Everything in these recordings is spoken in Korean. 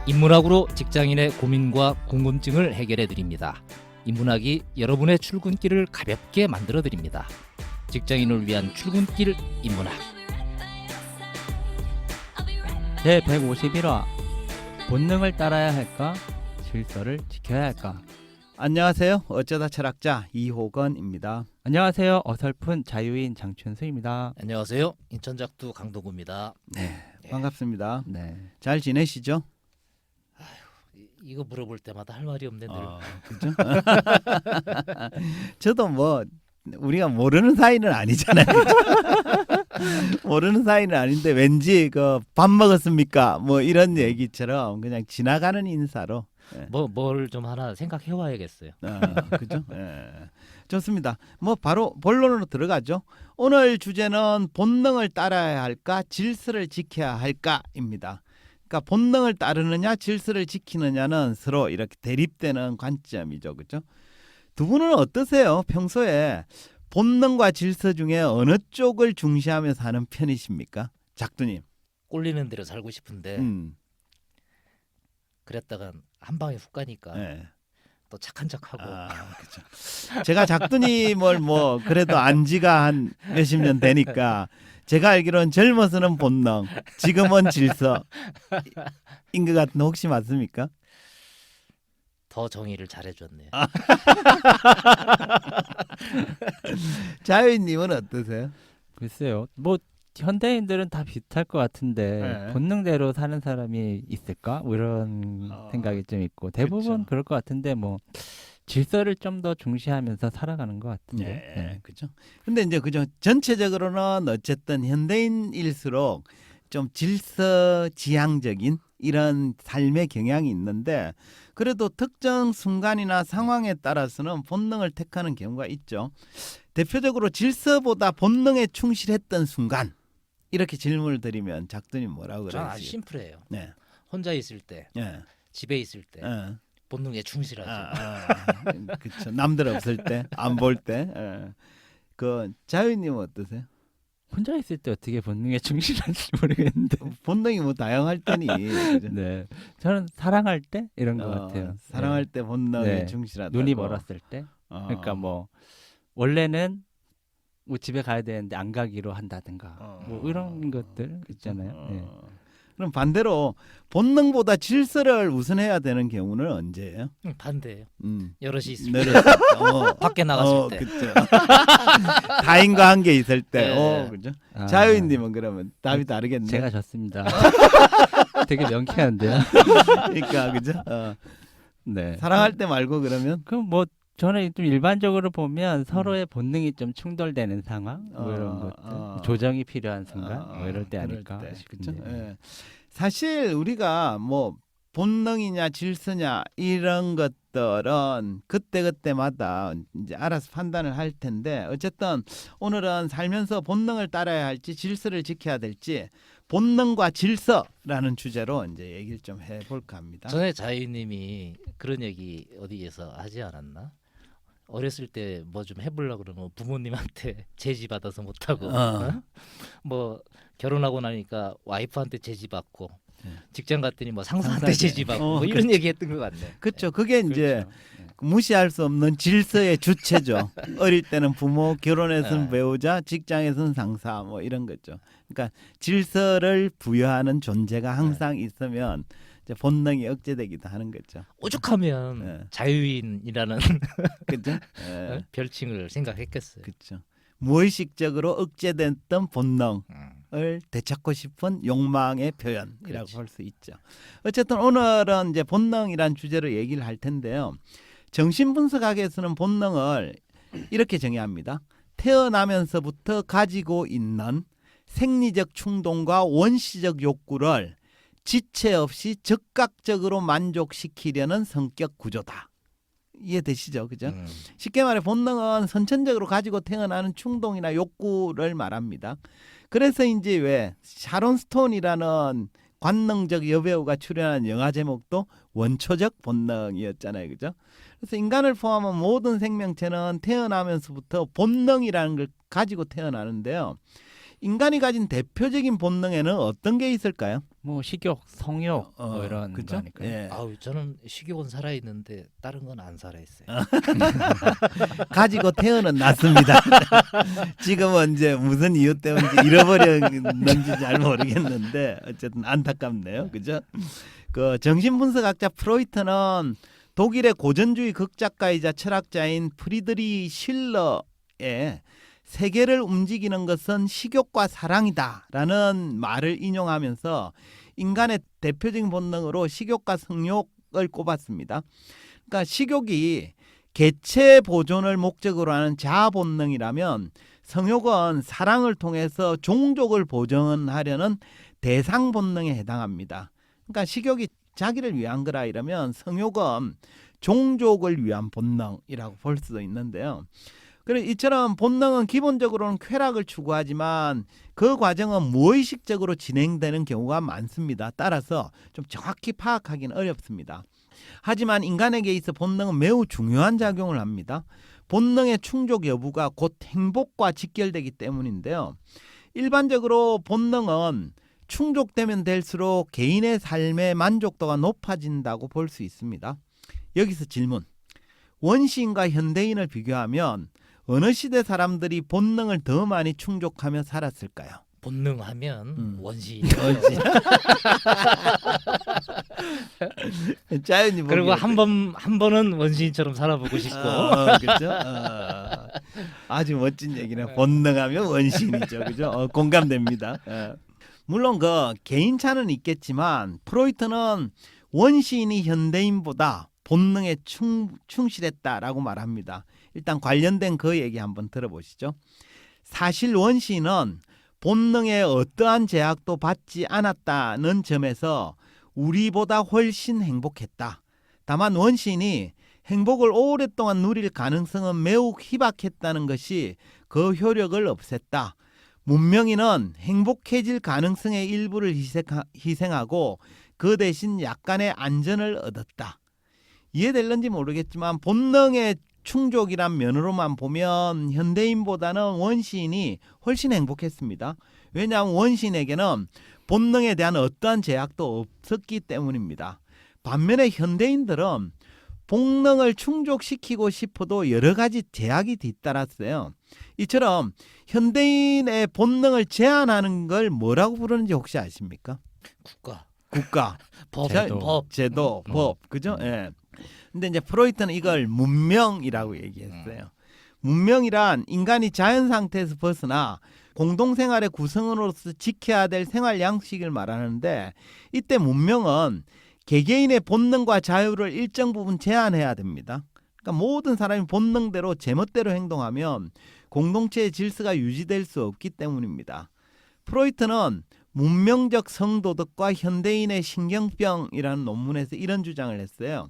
인문학으로 직장인의 고민과 궁금증을 해결해 드립니다. 인문학이 여러분의 출근길을 가볍게 만들어 드립니다. 직장인을 위한 출근길 인문학. 제151화 본능을 따라야 할까? 질서를 지켜야 할까? 안녕하세요. 어쩌다 철학자 이호건입니다. 안녕하세요. 어설픈 자유인 장춘수입니다. 안녕하세요. 인천작두 강동구입니다. 네, 반갑습니다. 네. 잘 지내시죠? 이거 물어볼 때마다 할 말이 없네 늘. 그죠? 저도 뭐 우리가 모르는 사이는 아니잖아요. 모르는 사이는 아닌데 왠지 그 밥 먹었습니까? 뭐 이런 얘기처럼 그냥 지나가는 인사로. 뭘 좀 하나 생각해 와야겠어요. 그죠? 예. 좋습니다. 뭐 바로 본론으로 들어가죠. 오늘 주제는 본능을 따라야 할까, 질서를 지켜야 할까입니다. 그러니까 본능을 따르느냐, 질서를 지키느냐는 서로 이렇게 대립되는 관점이죠, 그죠? 두 분은 어떠세요? 평소에 본능과 질서 중에 어느 쪽을 중시하며 사는 편이십니까, 작두님? 꼴리는 대로 살고 싶은데 그랬다간 한 방에 훅 가니까 네. 또 착한 척하고. 그렇죠. 제가 작두님을 뭐 그래도 안지가 한 몇십 년 되니까 제가 알기로는 젊어서는 본능, 지금은 질서인 것 같은데 혹시 맞습니까? 더 정의를 잘해줬네요. 자유인님은 어떠세요? 글쎄요. 뭐 현대인들은 다 비슷할 것 같은데 네. 본능대로 사는 사람이 있을까? 뭐 이런 생각이 좀 있고 대부분 그쵸. 그럴 것 같은데 뭐 질서를 좀 더 중시하면서 살아가는 것 같은데. 네, 그죠. 근데 이제 그죠. 전체적으로는 어쨌든 현대인일수록 좀 질서 지향적인 이런 삶의 경향이 있는데 그래도 특정 순간이나 상황에 따라서는 본능을 택하는 경우가 있죠. 대표적으로 질서보다 본능에 충실했던 순간 이렇게 질문을 드리면 작두님 뭐라고 저는 아주 그러시죠? 심플해요. 네, 혼자 있을 때, 네, 집에 있을 때 네. 본능에 충실하죠. 그렇죠. 남들 없을 때, 안 볼 때. 그 자유님은 어떠세요? 혼자 있을 때 어떻게 본능에 충실한지 모르겠는데. 본능이 뭐 다양할 테니. 그죠? 네. 저는 사랑할 때 이런 것 같아요. 사랑할 때 본능에 네. 충실하다고. 눈이 멀었을 때. 그러니까 뭐 원래는 뭐 집에 가야 되는데 안 가기로 한다든가 뭐 이런 것들 있잖아요. 네. 그럼 반대로 본능보다 질서를 우선해야 되는 경우는 언제예요? 반대예요. 음. 여럿이 있을 때, 내려. 밖에 나갔을 때. 그렇죠. 다인과 함께 있을 때. 네. 그죠? 아, 자유인님은 그러면 답이 다르겠네. 제가 졌습니다. 되게 명쾌한데요. 그러니까 그죠? 네. 사랑할 때 말고 그러면 그럼 뭐 저는 좀 일반적으로 보면 서로의 본능이 좀 충돌되는 상황 뭐 이런 것들 조정이 필요한 순간 뭐 이럴 때 아닐까 그렇죠? 싶은데. 예. 사실 우리가 뭐 본능이냐 질서냐 이런 것들은 그때그때마다 이제 알아서 판단을 할 텐데 어쨌든 오늘은 살면서 본능을 따라야 할지 질서를 지켜야 될지 본능과 질서라는 주제로 이제 얘기를 좀 해볼까 합니다. 전에 자유님이 그런 얘기 어디에서 하지 않았나? 어렸을 때 뭐 좀 해보려고 그러면 부모님한테 제지 받아서 못하고 뭐 결혼하고 나니까 와이프한테 제지 받고 직장 갔더니 뭐 상사한테 제지 받고 뭐 이런 얘기 했던 것 같네. 그렇죠. 그게 이제 그렇죠. 무시할 수 없는 질서의 주체죠. 어릴 때는 부모, 결혼해서는 네. 배우자, 직장에서는 상사 뭐 이런 거죠. 그러니까 질서를 부여하는 존재가 항상 있으면 이제 본능이 억제되기도 하는 거죠. 오죽하면 네. 자유인이라는 그죠? 별칭을 생각했겠어요. 그렇죠. 무의식적으로 억제됐던 본능을 음. 되찾고 싶은 욕망의 표현이라고 그렇지. 볼 수 있죠. 어쨌든 오늘은 이제 본능이란 주제로 얘기를 할 텐데요. 정신분석학에서는 본능을 이렇게 정의합니다. 태어나면서부터 가지고 있는 생리적 충동과 원시적 욕구를 지체 없이 즉각적으로 만족시키려는 성격 구조다. 이해되시죠? 그죠? 쉽게 말해 본능은 선천적으로 가지고 태어나는 충동이나 욕구를 말합니다. 그래서 이제 왜 샤론 스톤이라는 관능적 여배우가 출연한 영화 제목도 원초적 본능이었잖아요. 그죠? 그래서 인간을 포함한 모든 생명체는 태어나면서부터 본능이라는 걸 가지고 태어나는데요. 인간이 가진 대표적인 본능에는 어떤 게 있을까요? 뭐 식욕, 성욕 뭐 이런 그죠? 거 아닐까요? 예. 아우 저는 식욕은 살아 있는데 다른 건 안 살아 있어요. 가지고 태어는 났습니다. 지금은 이제 무슨 이유 때문인지 잃어버렸는지 잘 모르겠는데 어쨌든 안타깝네요. 그죠? 그 정신분석학자 프로이트는 독일의 고전주의 극작가이자 철학자인 프리드리 실러의 세계를 움직이는 것은 식욕과 사랑이다라는 말을 인용하면서 인간의 대표적인 본능으로 식욕과 성욕을 꼽았습니다. 그러니까 식욕이 개체 보존을 목적으로 하는 자아 본능이라면 성욕은 사랑을 통해서 종족을 보존하려는 대상 본능에 해당합니다. 그러니까 식욕이 자기를 위한 거라 이러면 성욕은 종족을 위한 본능이라고 볼 수도 있는데요. 그래서 이처럼 본능은 기본적으로는 쾌락을 추구하지만 그 과정은 무의식적으로 진행되는 경우가 많습니다. 따라서 좀 정확히 파악하기는 어렵습니다. 하지만 인간에게 있어 본능은 매우 중요한 작용을 합니다. 본능의 충족 여부가 곧 행복과 직결되기 때문인데요. 일반적으로 본능은 충족되면 될수록 개인의 삶의 만족도가 높아진다고 볼 수 있습니다. 여기서 질문. 원시인과 현대인을 비교하면 어느 시대 사람들이 본능을 더 많이 충족하며 살았을까요? 본능하면 원시. 자연이 그리고 보기에 한 번은 원시인처럼 살아보고 싶고. 그렇죠. 아주 멋진 얘기네. 본능하면 원시인이죠, 그죠? 공감됩니다. 물론 그 개인차는 있겠지만 프로이트는 원시인이 현대인보다 본능에 충실했다라고 말합니다. 일단 관련된 그 얘기 한번 들어보시죠. 사실 원시인은 본능에 어떠한 제약도 받지 않았다는 점에서 우리보다 훨씬 행복했다. 다만 원시인이 행복을 오랫동안 누릴 가능성은 매우 희박했다는 것이 그 효력을 없앴다. 문명인은 행복해질 가능성의 일부를 희생하고 그 대신 약간의 안전을 얻었다. 이해될는지 모르겠지만 본능의 충족이란 면으로만 보면 현대인보다는 원시인이 훨씬 행복했습니다. 왜냐하면 원시인에게는 본능에 대한 어떠한 제약도 없었기 때문입니다. 반면에 현대인들은 본능을 충족시키고 싶어도 여러 가지 제약이 뒤따랐어요. 이처럼 현대인의 본능을 제한하는 걸 뭐라고 부르는지 혹시 아십니까? 국가, 법, 제도, 법, 그죠? 예. 근데 이제 프로이트는 이걸 문명이라고 얘기했어요. 문명이란 인간이 자연 상태에서 벗어나 공동생활의 구성원으로서 지켜야 될 생활 양식을 말하는데 이때 문명은 개개인의 본능과 자유를 일정 부분 제한해야 됩니다. 그러니까 모든 사람이 본능대로 제멋대로 행동하면 공동체의 질서가 유지될 수 없기 때문입니다. 프로이트는 문명적 성도덕과 현대인의 신경병이라는 논문에서 이런 주장을 했어요.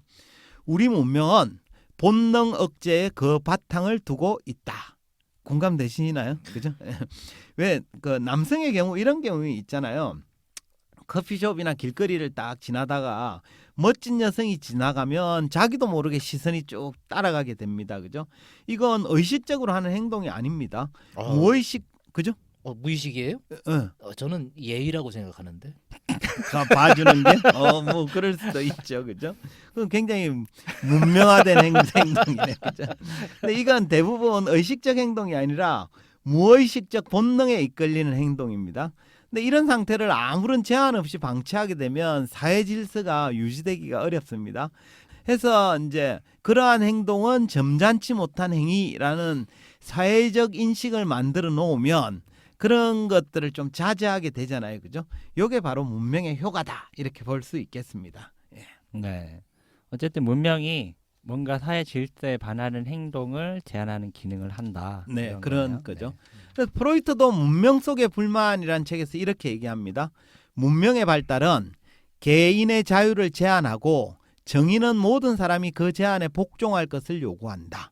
우리 문명은 본능 억제에 그 바탕을 두고 있다. 공감되시나요? 그죠? 왜 그 남성의 경우 이런 경우 있잖아요. 커피숍이나 길거리를 딱 지나다가 멋진 여성이 지나가면 자기도 모르게 시선이 쭉 따라가게 됩니다. 그죠? 이건 의식적으로 하는 행동이 아닙니다. 무의식, 그죠? 무의식이에요? 저는 예의라고 생각하는데. 봐주는 게? 뭐 그럴 수도 있죠, 그죠? 그건 굉장히 문명화된 행동이네, 그죠? 근데 이건 대부분 의식적 행동이 아니라 무의식적 본능에 이끌리는 행동입니다. 근데 이런 상태를 아무런 제한 없이 방치하게 되면 사회 질서가 유지되기가 어렵습니다. 해서 이제 그러한 행동은 점잖지 못한 행위라는 사회적 인식을 만들어 놓으면 그런 것들을 좀 자제하게 되잖아요, 그죠? 이게 바로 문명의 효과다 이렇게 볼 수 있겠습니다. 예. 네. 어쨌든 문명이 뭔가 사회 질서에 반하는 행동을 제한하는 기능을 한다. 네, 그런 그런 거네요. 거죠. 네. 그래서 프로이트도 문명 속의 불만이라는 책에서 이렇게 얘기합니다. 문명의 발달은 개인의 자유를 제한하고 정의는 모든 사람이 그 제한에 복종할 것을 요구한다.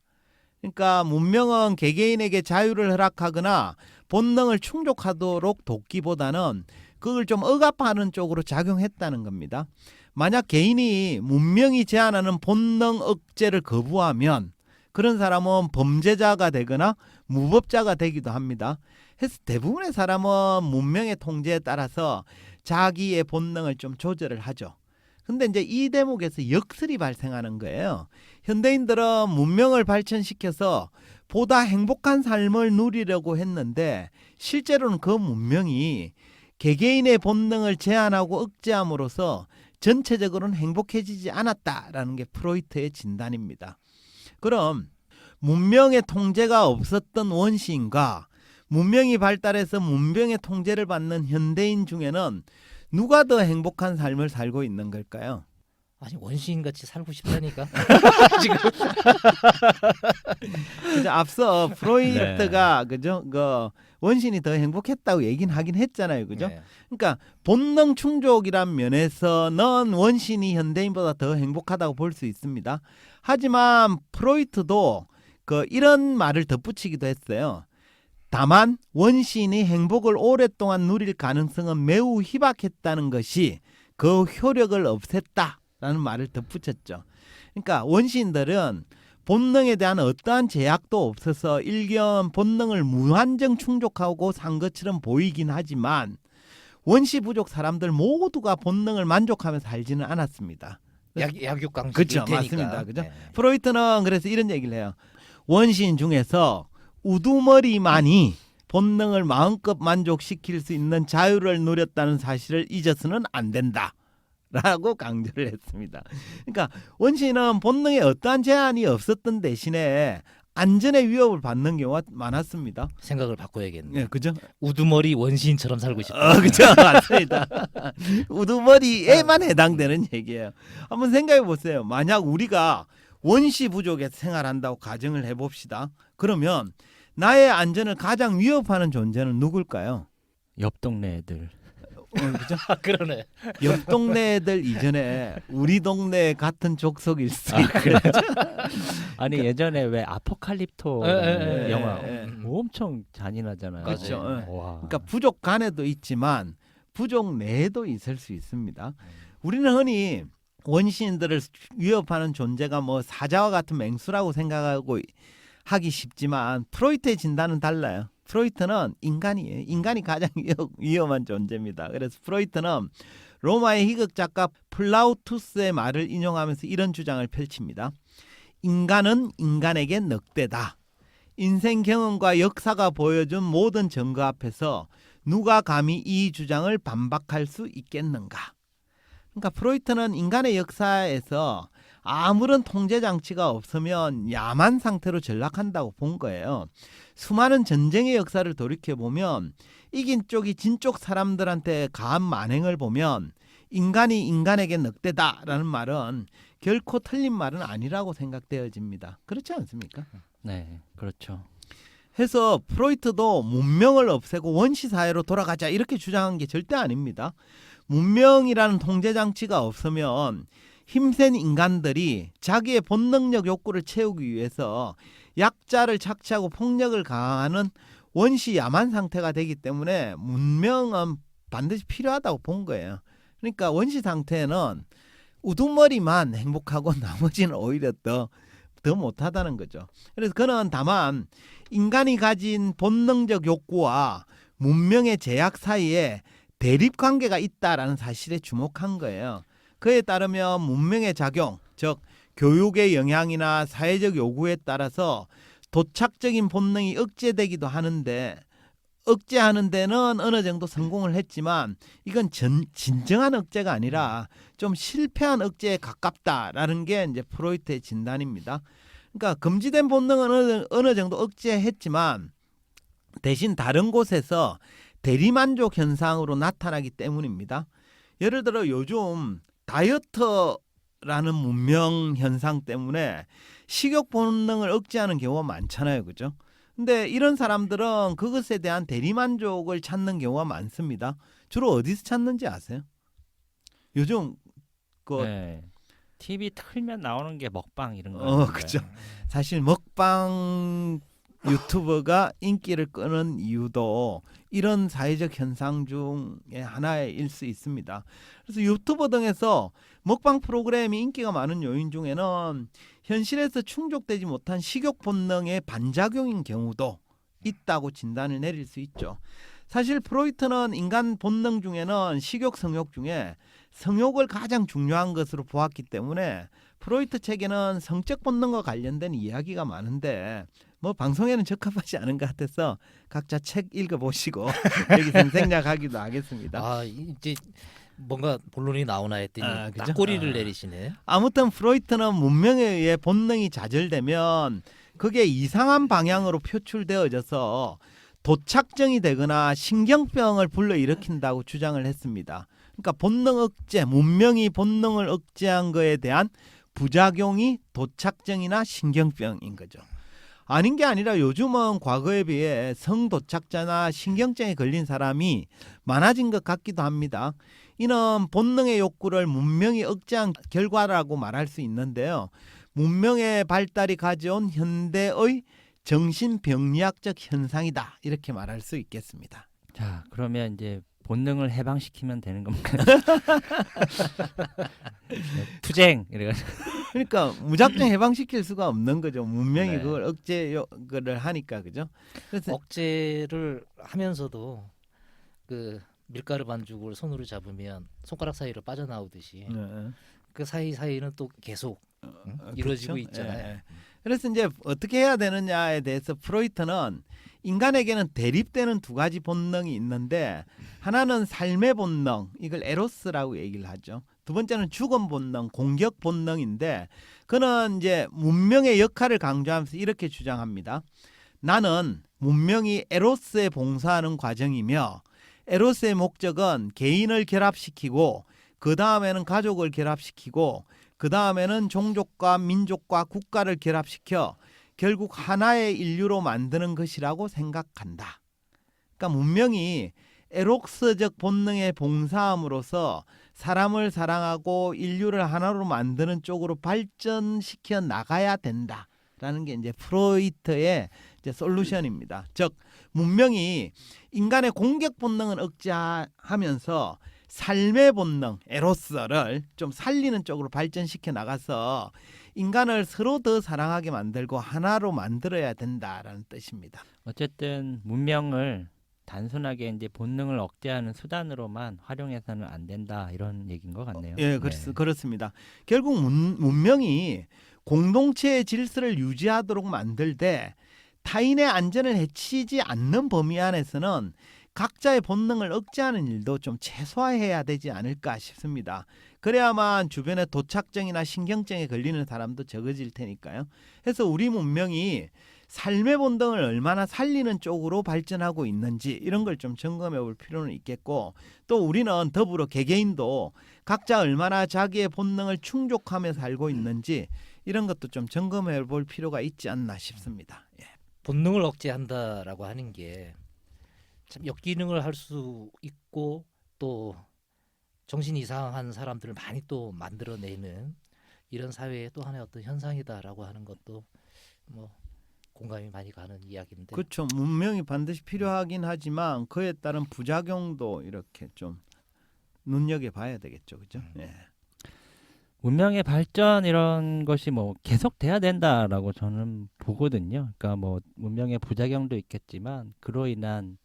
그러니까 문명은 개개인에게 자유를 허락하거나 본능을 충족하도록 돕기보다는 그걸 좀 억압하는 쪽으로 작용했다는 겁니다. 만약 개인이 문명이 제한하는 본능 억제를 거부하면 그런 사람은 범죄자가 되거나 무법자가 되기도 합니다. 그래서 대부분의 사람은 문명의 통제에 따라서 자기의 본능을 좀 조절을 하죠. 근데 이제 이 대목에서 역설이 발생하는 거예요. 현대인들은 문명을 발전시켜서 보다 행복한 삶을 누리려고 했는데 실제로는 그 문명이 개개인의 본능을 제한하고 억제함으로써 전체적으로는 행복해지지 않았다라는 게 프로이트의 진단입니다. 그럼 문명의 통제가 없었던 원시인과 문명이 발달해서 문명의 통제를 받는 현대인 중에는 누가 더 행복한 삶을 살고 있는 걸까요? 아니 원시인 같이 살고 싶다니까. 지금 그죠? 앞서 프로이트가 그죠? 그 원신이 더 행복했다고 얘기는 하긴 했잖아요. 그죠? 네. 그러니까 본능 충족이란 면에서는 원신이 현대인보다 더 행복하다고 볼 수 있습니다. 하지만 프로이트도 그 이런 말을 덧붙이기도 했어요. 다만 원시인이 행복을 오랫동안 누릴 가능성은 매우 희박했다는 것이 그 효력을 없앴다라는 말을 덧붙였죠. 그러니까 원시인들은 본능에 대한 어떠한 제약도 없어서 일견 본능을 무한정 충족하고 산 것처럼 보이긴 하지만 원시 부족 사람들 모두가 본능을 만족하면서 살지는 않았습니다. 약육강식일 그렇죠, 테니까. 맞습니다. 그죠? 네. 프로이트는 그래서 이런 얘기를 해요. 원시인 중에서 우두머리만이 본능을 마음껏 만족시킬 수 있는 자유를 누렸다는 사실을 잊어서는 안 된다. 라고 강조를 했습니다. 그러니까 원시인은 본능에 어떠한 제한이 없었던 대신에 안전의 위협을 받는 경우가 많았습니다. 생각을 바꿔야겠네. 예, 그죠? 우두머리 원시인처럼 살고 싶다. 그죠? 맞습니다. 우두머리에만 해당되는 얘기예요. 한번 생각해 보세요. 만약 우리가 원시 부족에서 생활한다고 가정을 해봅시다. 그러면 나의 안전을 가장 위협하는 존재는 누굴까요? 옆 동네 애들. 그죠? 그러네. 옆 동네 애들 이전에 우리 동네 같은 족속일 수 있고. 아니 예전에 왜 아포칼립토 에, 영화 에. 엄청 잔인하잖아요. 그렇죠. 와. 그러니까 부족 간에도 있지만 부족 내에도 있을 수 있습니다. 우리는 흔히 원시인들을 위협하는 존재가 뭐 사자와 같은 맹수라고 생각하고 하기 쉽지만 프로이트의 진단은 달라요. 프로이트는 인간이에요. 인간이 가장 위험한 존재입니다. 그래서 프로이트는 로마의 희극 작가 플라우투스의 말을 인용하면서 이런 주장을 펼칩니다. 인간은 인간에게 늑대다. 인생 경험과 역사가 보여준 모든 증거 앞에서 누가 감히 이 주장을 반박할 수 있겠는가? 그러니까 프로이트는 인간의 역사에서 아무런 통제 장치가 없으면 야만 상태로 전락한다고 본 거예요. 수많은 전쟁의 역사를 돌이켜 보면 이긴 쪽이 진 쪽 사람들한테 가한 만행을 보면 인간이 인간에게 늑대다라는 말은 결코 틀린 말은 아니라고 생각되어집니다. 그렇지 않습니까? 네, 그렇죠. 해서 프로이트도 문명을 없애고 원시 사회로 돌아가자 이렇게 주장한 게 절대 아닙니다. 문명이라는 통제 장치가 없으면 힘센 인간들이 자기의 본능적 욕구를 채우기 위해서 약자를 착취하고 폭력을 가하는 원시 야만 상태가 되기 때문에 문명은 반드시 필요하다고 본 거예요. 그러니까 원시 상태는 우두머리만 행복하고 나머지는 오히려 더 못하다는 거죠. 그래서 그는 다만 인간이 가진 본능적 욕구와 문명의 제약 사이에 대립 관계가 있다라는 사실에 주목한 거예요. 그에 따르면 문명의 작용, 즉 교육의 영향이나 사회적 요구에 따라서 도착적인 본능이 억제되기도 하는데 억제하는 데는 어느 정도 성공을 했지만 이건 진정한 억제가 아니라 좀 실패한 억제에 가깝다라는 게 이제 프로이트의 진단입니다. 그러니까 금지된 본능은 어느 정도 억제했지만 대신 다른 곳에서 대리만족 현상으로 나타나기 때문입니다. 예를 들어 요즘 다이어트라는 문명 현상 때문에 식욕 본능을 억제하는 경우가 많잖아요. 그죠? 근데 이런 사람들은 그것에 대한 대리만족을 찾는 경우가 많습니다. 주로 어디서 찾는지 아세요? 요즘 네. TV 틀면 나오는 게 먹방 이런 거. 그죠. 사실 먹방 유튜버가 인기를 끄는 이유도 이런 사회적 현상 중에 하나일 수 있습니다. 그래서 유튜버 등에서 먹방 프로그램이 인기가 많은 요인 중에는 현실에서 충족되지 못한 식욕 본능의 반작용인 경우도 있다고 진단을 내릴 수 있죠. 사실 프로이트는 인간 본능 중에는 식욕, 성욕 중에 성욕을 가장 중요한 것으로 보았기 때문에 프로이트 책에는 성적 본능과 관련된 이야기가 많은데 뭐 방송에는 적합하지 않은 것 같아서 각자 책 읽어보시고 여기서 생략하기도 하겠습니다. 아 이제 뭔가 본론이 나오나 했더니 그죠? 딱꼬리를 내리시네. 아무튼 프로이트는 문명에 의해 본능이 좌절되면 그게 이상한 방향으로 표출되어져서 도착증이 되거나 신경병을 불러일으킨다고 주장을 했습니다. 그러니까 본능 억제, 문명이 본능을 억제한 거에 대한 부작용이 도착증이나 신경병인 거죠. 아닌 게 아니라 요즘은 과거에 비해 성도착자나 신경증에 걸린 사람이 많아진 것 같기도 합니다. 이는 본능의 욕구를 문명이 억제한 결과라고 말할 수 있는데요. 문명의 발달이 가져온 현대의 정신병리학적 현상이다 이렇게 말할 수 있겠습니다. 자, 그러면 이제 본능을 해방시키면 되는 겁니까? 투쟁 이래가지고. 그러니까 무작정 해방시킬 수가 없는 거죠. 문명이 네. 그걸 억제를 하니까 그죠. 그래서 억제를 하면서도 그 밀가루 반죽을 손으로 잡으면 손가락 사이로 빠져나오듯이 그 사이는 또 계속 이루어지고 그렇죠. 있잖아요. 예. 그래서 이제 어떻게 해야 되느냐에 대해서 프로이트는 인간에게는 대립되는 두 가지 본능이 있는데 하나는 삶의 본능, 이걸 에로스라고 얘기를 하죠. 두 번째는 죽음 본능, 공격 본능인데 그는 이제 문명의 역할을 강조하면서 이렇게 주장합니다. 나는 문명이 에로스에 봉사하는 과정이며 에로스의 목적은 개인을 결합시키고 그 다음에는 가족을 결합시키고 그 다음에는 종족과 민족과 국가를 결합시켜 결국 하나의 인류로 만드는 것이라고 생각한다. 그러니까 문명이 에로스적 본능에 봉사함으로써 사람을 사랑하고 인류를 하나로 만드는 쪽으로 발전시켜 나가야 된다라는 게 이제 프로이트의 이제 솔루션입니다. 즉 문명이 인간의 공격 본능을 억제하면서 삶의 본능, 에로스를 좀 살리는 쪽으로 발전시켜 나가서 인간을 서로 더 사랑하게 만들고 하나로 만들어야 된다라는 뜻입니다. 어쨌든 문명을 단순하게 이제 본능을 억제하는 수단으로만 활용해서는 안 된다 이런 얘기인 것 같네요. 예, 그렇습니다. 결국 문명이 공동체의 질서를 유지하도록 만들 때 타인의 안전을 해치지 않는 범위 안에서는 각자의 본능을 억제하는 일도 좀 최소화해야 되지 않을까 싶습니다. 그래야만 주변에 도착증이나 신경증에 걸리는 사람도 적어질 테니까요. 그래서 우리 문명이 삶의 본능을 얼마나 살리는 쪽으로 발전하고 있는지 이런 걸 좀 점검해 볼 필요는 있겠고 또 우리는 더불어 개개인도 각자 얼마나 자기의 본능을 충족하며 살고 있는지 이런 것도 좀 점검해 볼 필요가 있지 않나 싶습니다. 예. 본능을 억제한다라고 하는 게 참 역기능을 할 수 있고 또 정신 이상한 사람들을 많이 또 만들어내는 이런 사회의 또 하나의 어떤 현상이다라고 하는 것도 뭐 공감이 많이 가는 이야기인데. 그렇죠. 문명이 반드시 필요하긴 하지만 그에 따른 부작용도 이렇게 좀 눈여겨봐야 되겠죠, 그죠? 예. 문명의 발전 이런 것이 뭐 계속돼야 된다라고 저는 보거든요. 그러니까 뭐 문명의 부작용도 있겠지만 그로 인한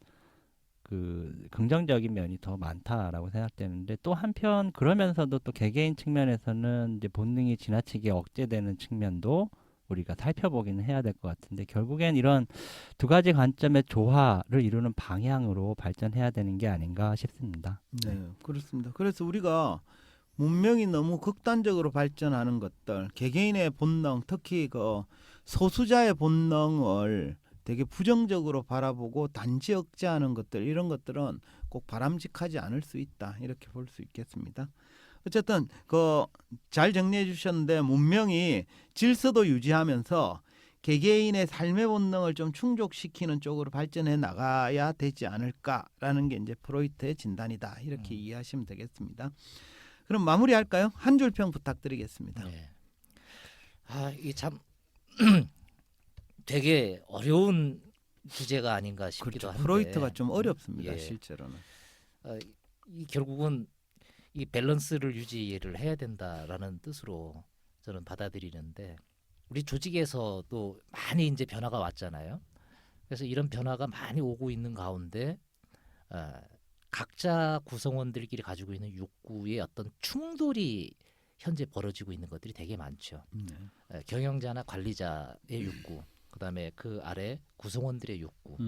그 긍정적인 면이 더 많다라고 생각되는데 또 한편 그러면서도 또 개개인 측면에서는 이제 본능이 지나치게 억제되는 측면도 우리가 살펴보기는 해야 될 것 같은데 결국엔 이런 두 가지 관점의 조화를 이루는 방향으로 발전해야 되는 게 아닌가 싶습니다. 네, 그렇습니다. 그래서 우리가 문명이 너무 극단적으로 발전하는 것들, 개개인의 본능, 특히 그 소수자의 본능을 되게 부정적으로 바라보고 단지 억제하는 것들 이런 것들은 꼭 바람직하지 않을 수 있다 이렇게 볼 수 있겠습니다. 어쨌든 그 잘 정리해 주셨는데 문명이 질서도 유지하면서 개개인의 삶의 본능을 좀 충족시키는 쪽으로 발전해 나가야 되지 않을까라는 게 이제 프로이트의 진단이다 이렇게 이해하시면 되겠습니다. 그럼 마무리할까요? 한 줄 평 부탁드리겠습니다. 네. 아 이게 참 되게 어려운 주제가 아닌가 싶기도 그렇죠. 한데 프로이트가 좀 어렵습니다. 예. 실제로는. 이 결국은 이 밸런스를 유지를 해야 된다라는 뜻으로 저는 받아들이는데 우리 조직에서도 많이 이제 변화가 왔잖아요. 그래서 이런 변화가 많이 오고 있는 가운데 각자 구성원들끼리 가지고 있는 욕구의 어떤 충돌이 현재 벌어지고 있는 것들이 되게 많죠. 경영자나 관리자의 욕구, 그다음에 그 아래 구성원들의 욕구.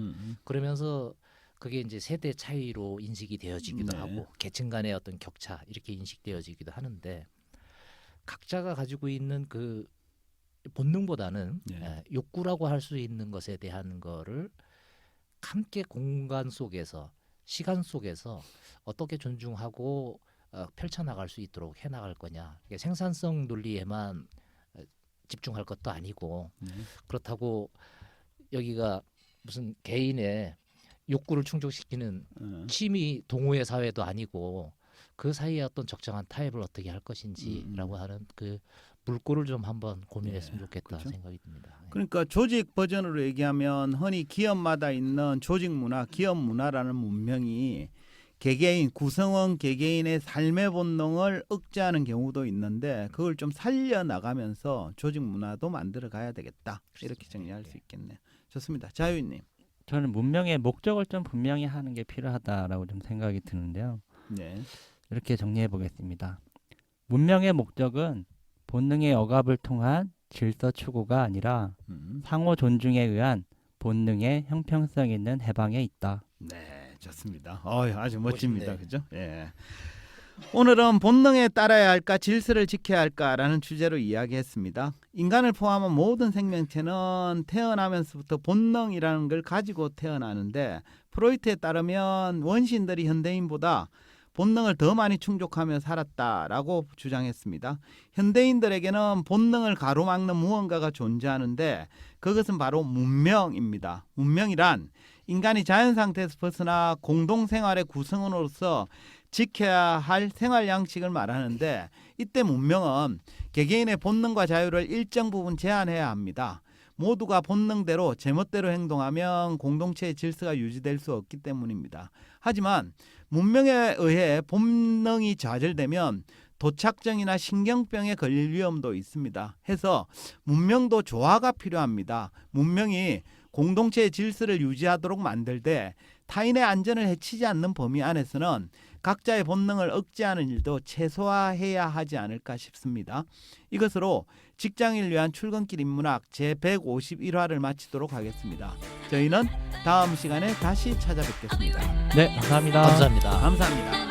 그러면서 그게 이제 세대 차이로 인식이 되어지기도 네. 하고 계층 간의 어떤 격차 이렇게 인식되어지기도 하는데 각자가 가지고 있는 그 본능보다는 네. 욕구라고 할 수 있는 것에 대한 거를 함께 공간 속에서 시간 속에서 어떻게 존중하고 펼쳐나갈 수 있도록 해나갈 거냐. 이게 생산성 논리에만 집중할 것도 아니고 그렇다고 여기가 무슨 개인의 욕구를 충족시키는 취미 동호회 사회도 아니고 그 사이에 어떤 적정한 타협을 어떻게 할 것인지라고 하는 그 물꼬를 좀 한번 고민했으면 좋겠다 그렇죠. 생각이 듭니다. 그러니까 조직 버전으로 얘기하면 흔히 기업마다 있는 조직 문화, 기업 문화라는 문명이 개개인 구성원 개개인의 삶의 본능을 억제하는 경우도 있는데 그걸 좀 살려 나가면서 조직 문화도 만들어 가야 되겠다. 이렇게 정리할 수 있겠네요. 좋습니다. 자유님. 저는 문명의 목적을 좀 분명히 하는 게 필요하다라고 좀 생각이 드는데요. 네. 이렇게 정리해 보겠습니다. 문명의 목적은 본능의 억압을 통한 질서 추구가 아니라 상호 존중에 의한 본능의 형평성 있는 해방에 있다. 네, 좋습니다. 아주 멋집니다. 멋있네. 그죠? 예. 오늘은 본능에 따라야 할까 질서를 지켜야 할까라는 주제로 이야기했습니다. 인간을 포함한 모든 생명체는 태어나면서부터 본능이라는 걸 가지고 태어나는데 프로이트에 따르면 원시인들이 현대인보다 본능을 더 많이 충족하며 살았다라고 주장했습니다. 현대인들에게는 본능을 가로막는 무언가가 존재하는데 그것은 바로 문명입니다. 문명이란 인간이 자연 상태에서 벗어나 공동생활의 구성원으로서 지켜야 할 생활 양식을 말하는데 이때 문명은 개개인의 본능과 자유를 일정 부분 제한해야 합니다. 모두가 본능대로 제멋대로 행동하면 공동체의 질서가 유지될 수 없기 때문입니다. 하지만 문명에 의해 본능이 좌절되면 도착증이나 신경병에 걸릴 위험도 있습니다. 해서 문명도 조화가 필요합니다. 문명이 공동체의 질서를 유지하도록 만들 때 타인의 안전을 해치지 않는 범위 안에서는 각자의 본능을 억제하는 일도 최소화해야 하지 않을까 싶습니다. 이것으로 직장인을 위한 출근길 인문학 제151화를 마치도록 하겠습니다. 저희는 다음 시간에 다시 찾아뵙겠습니다. 네, 감사합니다. 감사합니다. 감사합니다.